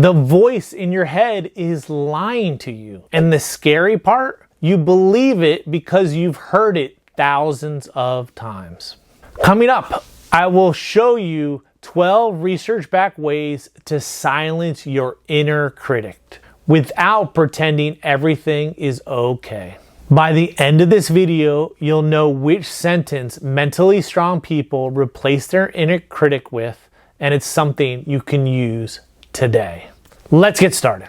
The voice in your head is lying to you. And the scary part, you believe it because you've heard it thousands of times. Coming up, I will show you 12 research-backed ways to silence your inner critic without pretending everything is okay. By the end of this video, you'll know which sentence mentally strong people replace their inner critic with, and it's something you can use today. Let's get started.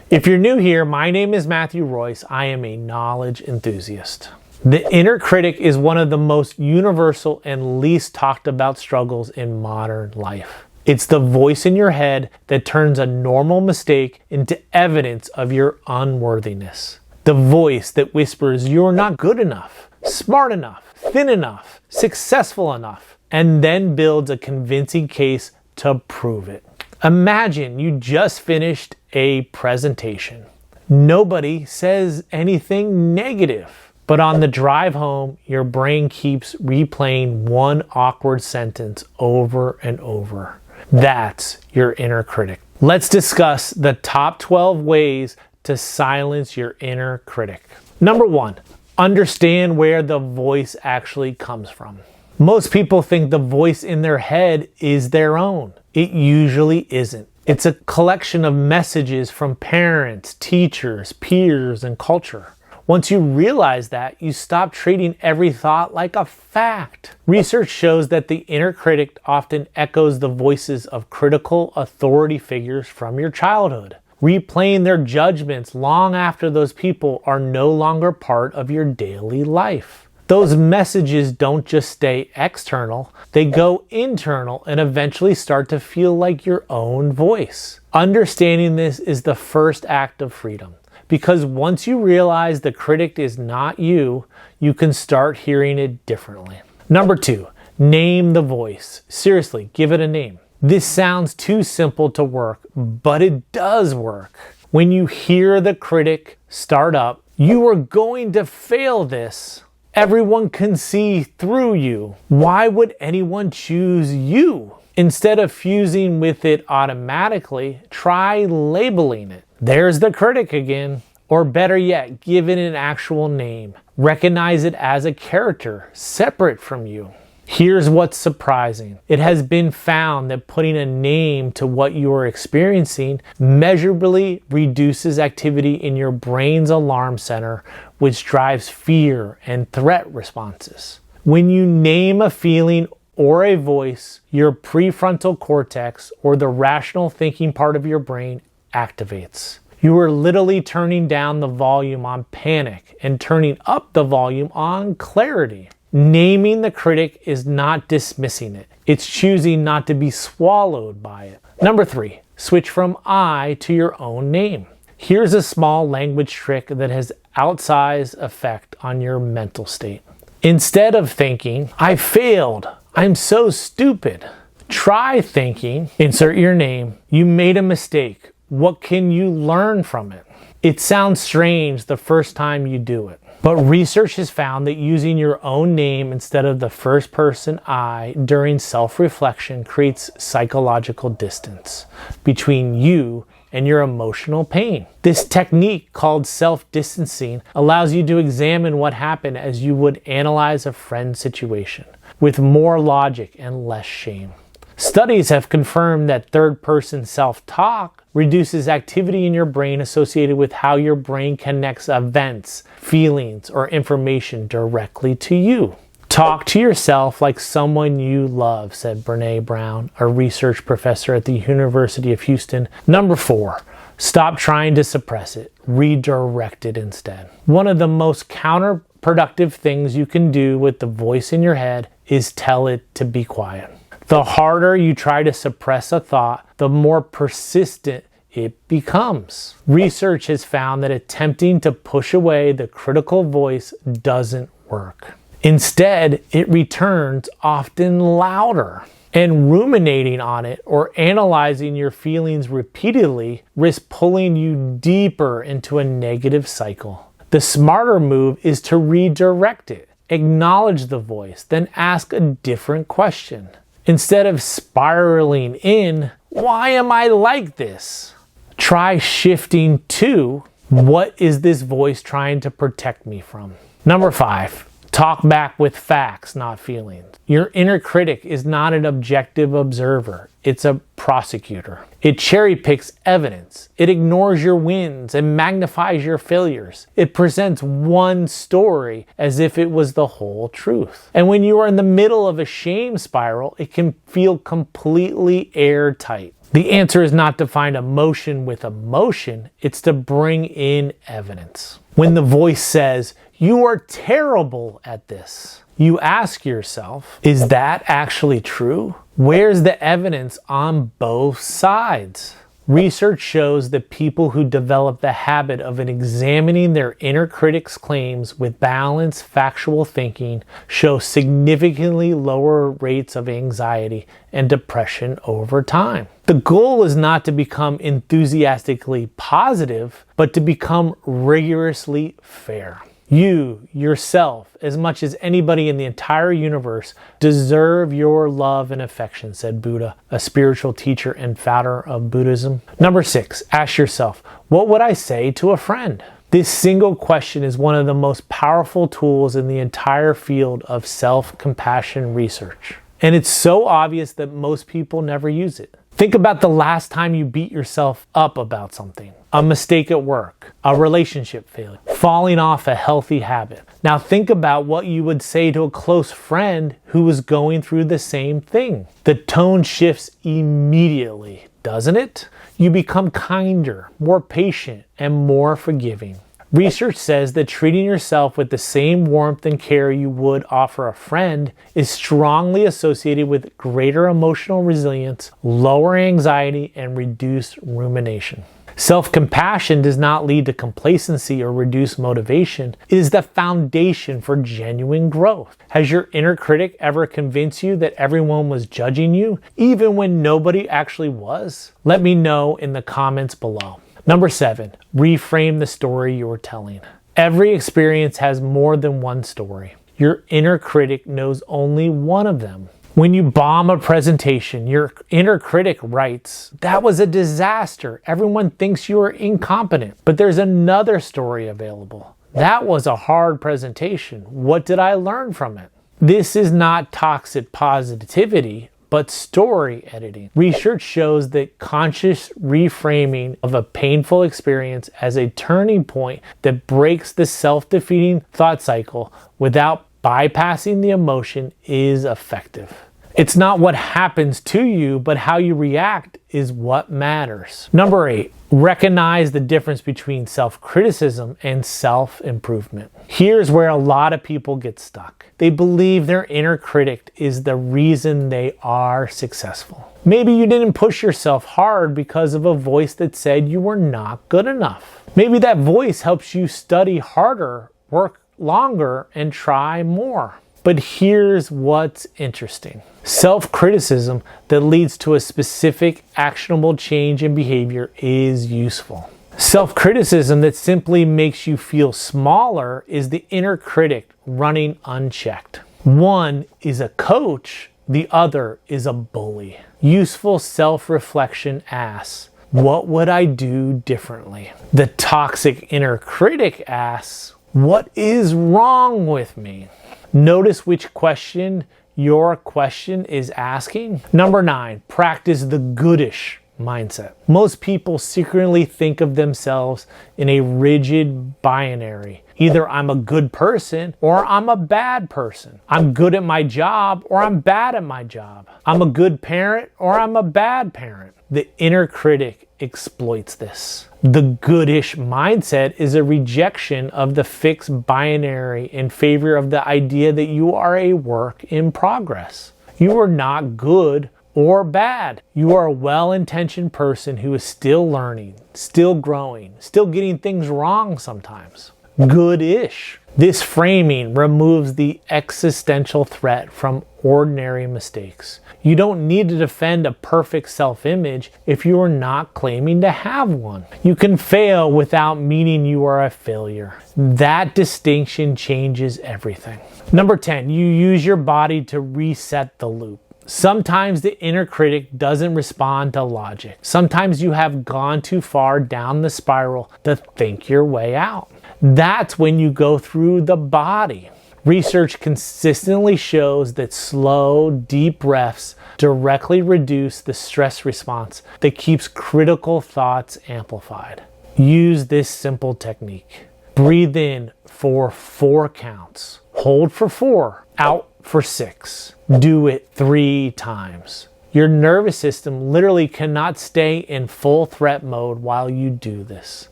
If you're new here, my name is Matthew Royce. I am a knowledge enthusiast. The inner critic is one of the most universal and least talked about struggles in modern life. It's the voice in your head that turns a normal mistake into evidence of your unworthiness. The voice that whispers you're not good enough, smart enough, thin enough, successful enough, and then builds a convincing case to prove it. Imagine you just finished a presentation. Nobody says anything negative, but on the drive home, your brain keeps replaying one awkward sentence over and over. That's your inner critic. Let's discuss the top 12 ways to silence your inner critic. Number 1, understand where the voice actually comes from. Most people think the voice in their head is their own. It usually isn't. It's a collection of messages from parents, teachers, peers, and culture. Once you realize that, you stop treating every thought like a fact. Research shows that the inner critic often echoes the voices of critical authority figures from your childhood, replaying their judgments long after those people are no longer part of your daily life. Those messages don't just stay external, they go internal and eventually start to feel like your own voice. Understanding this is the first act of freedom. Because once you realize the critic is not you, you can start hearing it differently. Number 2, name the voice. Seriously, give it a name. This sounds too simple to work, but it does work. When you hear the critic start up, you are going to fail this. Everyone can see through you. Why would anyone choose you? Instead of fusing with it automatically, try labeling it. There's the critic again. Or better yet, give it an actual name. Recognize it as a character, separate from you. Here's what's surprising. It has been found that putting a name to what you are experiencing measurably reduces activity in your brain's alarm center, which drives fear and threat responses. When you name a feeling or a voice, your prefrontal cortex, or the rational thinking part of your brain, activates. You are literally turning down the volume on panic and turning up the volume on clarity. Naming the critic is not dismissing it. It's choosing not to be swallowed by it. Number 3, switch from I to your own name. Here's a small language trick that has outsized effect on your mental state. Instead of thinking, I failed, I'm so stupid, try thinking, insert your name, you made a mistake. What can you learn from it? It sounds strange the first time you do it, but research has found that using your own name instead of the first person I during self-reflection creates psychological distance between you and your emotional pain. This technique, called self-distancing, allows you to examine what happened as you would analyze a friend's situation, with more logic and less shame. Studies have confirmed that third-person self-talk reduces activity in your brain associated with how your brain connects events, feelings, or information directly to you. Talk to yourself like someone you love, said Brene Brown, a research professor at the University of Houston. Number 4, stop trying to suppress it. Redirect it instead. One of the most counterproductive things you can do with the voice in your head is tell it to be quiet. The harder you try to suppress a thought, the more persistent it becomes. Research has found that attempting to push away the critical voice doesn't work. Instead, it returns often louder. And ruminating on it or analyzing your feelings repeatedly risks pulling you deeper into a negative cycle. The smarter move is to redirect it. Acknowledge the voice, then ask a different question. Instead of spiraling in, Why am I like this? Try shifting to, what is this voice trying to protect me from? Number 5, talk back with facts, not feelings. Your inner critic is not an objective observer. It's a prosecutor. It cherry picks evidence. It ignores your wins and magnifies your failures. It presents one story as if it was the whole truth. And when you are in the middle of a shame spiral, it can feel completely airtight. The answer is not to find emotion with emotion. It's to bring in evidence. When the voice says, "You are terrible at this," you ask yourself, is that actually true? Where's the evidence on both sides? Research shows that people who develop the habit of examining their inner critic's claims with balanced, factual thinking show significantly lower rates of anxiety and depression over time. The goal is not to become enthusiastically positive, but to become rigorously fair. You, yourself, as much as anybody in the entire universe, deserve your love and affection, said Buddha, a spiritual teacher and founder of Buddhism. Number 6, ask yourself, what would I say to a friend? This single question is one of the most powerful tools in the entire field of self-compassion research. And it's so obvious that most people never use it. Think about the last time you beat yourself up about something. A mistake at work, a relationship failure, falling off a healthy habit. Now think about what you would say to a close friend who was going through the same thing. The tone shifts immediately, doesn't it? You become kinder, more patient, and more forgiving. Research says that treating yourself with the same warmth and care you would offer a friend is strongly associated with greater emotional resilience, lower anxiety, and reduced rumination. Self-compassion does not lead to complacency or reduced motivation. It is the foundation for genuine growth. Has your inner critic ever convinced you that everyone was judging you, even when nobody actually was? Let me know in the comments below. Number 7, reframe the story you're telling. Every experience has more than one story. Your inner critic knows only one of them. When you bomb a presentation, your inner critic writes, "That was a disaster. Everyone thinks you are incompetent." But there's another story available. "That was a hard presentation. What did I learn from it?" This is not toxic positivity, but story editing. Research shows that conscious reframing of a painful experience as a turning point that breaks the self-defeating thought cycle without bypassing the emotion is effective. It's not what happens to you, but how you react is what matters. Number 8, recognize the difference between self-criticism and self-improvement. Here's where a lot of people get stuck. They believe their inner critic is the reason they are successful. Maybe you didn't push yourself hard because of a voice that said you were not good enough. Maybe that voice helps you study harder, work longer, and try more. But here's what's interesting. Self-criticism that leads to a specific actionable change in behavior is useful. Self-criticism that simply makes you feel smaller is the inner critic running unchecked. One is a coach, the other is a bully. Useful self-reflection asks, what would I do differently? The toxic inner critic asks, what is wrong with me? Notice which question your question is asking. Number 9, practice the goodish mindset. Most people secretly think of themselves in a rigid binary. Either I'm a good person or I'm a bad person. I'm good at my job or I'm bad at my job. I'm a good parent or I'm a bad parent. The inner critic exploits this. The goodish mindset is a rejection of the fixed binary in favor of the idea that you are a work in progress. You are not good or bad. You are a well-intentioned person who is still learning, still growing, still getting things wrong sometimes. Good-ish. This framing removes the existential threat from ordinary mistakes. You don't need to defend a perfect self-image if you are not claiming to have one. You can fail without meaning you are a failure. That distinction changes everything. Number 10, you use your body to reset the loop. Sometimes the inner critic doesn't respond to logic. Sometimes you have gone too far down the spiral to think your way out. That's when you go through the body. Research consistently shows that slow, deep breaths directly reduce the stress response that keeps critical thoughts amplified. Use this simple technique. Breathe in for 4 counts. Hold for 4. Out for 6. Do it 3 times. Your nervous system literally cannot stay in full threat mode while you do this.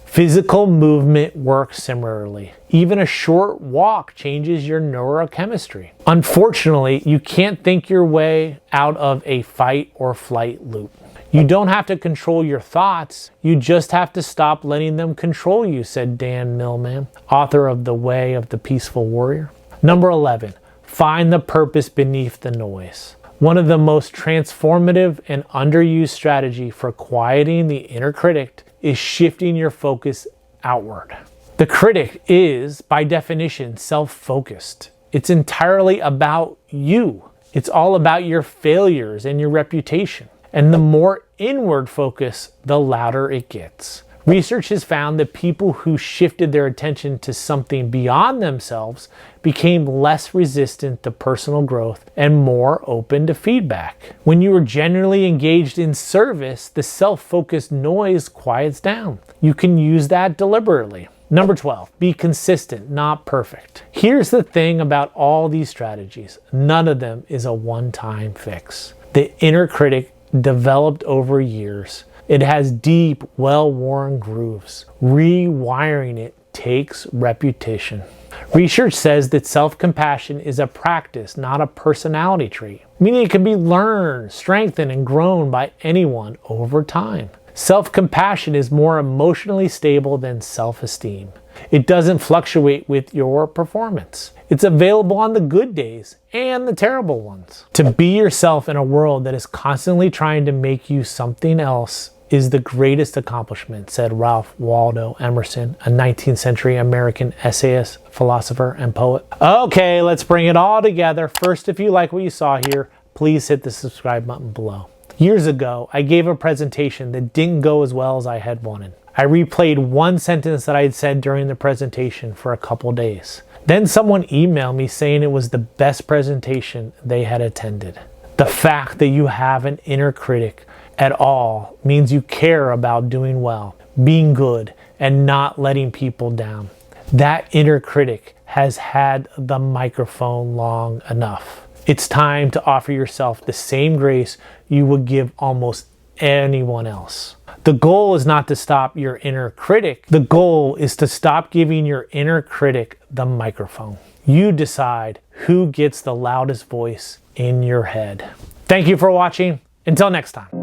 Physical movement works similarly. Even a short walk changes your neurochemistry. Unfortunately, you can't think your way out of a fight or flight loop. You don't have to control your thoughts, you just have to stop letting them control you, said Dan Millman, author of The Way of the Peaceful Warrior. Number 11, find the purpose beneath the noise. One of the most transformative and underused strategy for quieting the inner critic is shifting your focus outward. The critic is, by definition, self-focused. It's entirely about you. It's all about your failures and your reputation. And the more inward focus, the louder it gets. Research has found that people who shifted their attention to something beyond themselves became less resistant to personal growth and more open to feedback. When you are genuinely engaged in service, the self-focused noise quiets down. You can use that deliberately. Number 12, be consistent, not perfect. Here's the thing about all these strategies. None of them is a one-time fix. The inner critic developed over years. It has deep, well-worn grooves. Rewiring it takes repetition. Research says that self-compassion is a practice, not a personality trait, meaning it can be learned, strengthened, and grown by anyone over time. Self-compassion is more emotionally stable than self-esteem. It doesn't fluctuate with your performance. It's available on the good days and the terrible ones. To be yourself in a world that is constantly trying to make you something else is the greatest accomplishment, said Ralph Waldo Emerson, a 19th century American essayist, philosopher, and poet. Okay, let's bring it all together. First, if you like what you saw here, please hit the subscribe button below. Years ago, I gave a presentation that didn't go as well as I had wanted. I replayed one sentence that I had said during the presentation for a couple days. Then someone emailed me saying it was the best presentation they had attended. The fact that you have an inner critic at all means you care about doing well, being good, and not letting people down. That inner critic has had the microphone long enough. It's time to offer yourself the same grace you would give almost anyone else. The goal is not to stop your inner critic. The goal is to stop giving your inner critic the microphone. You decide who gets the loudest voice in your head. Thank you for watching. Until next time.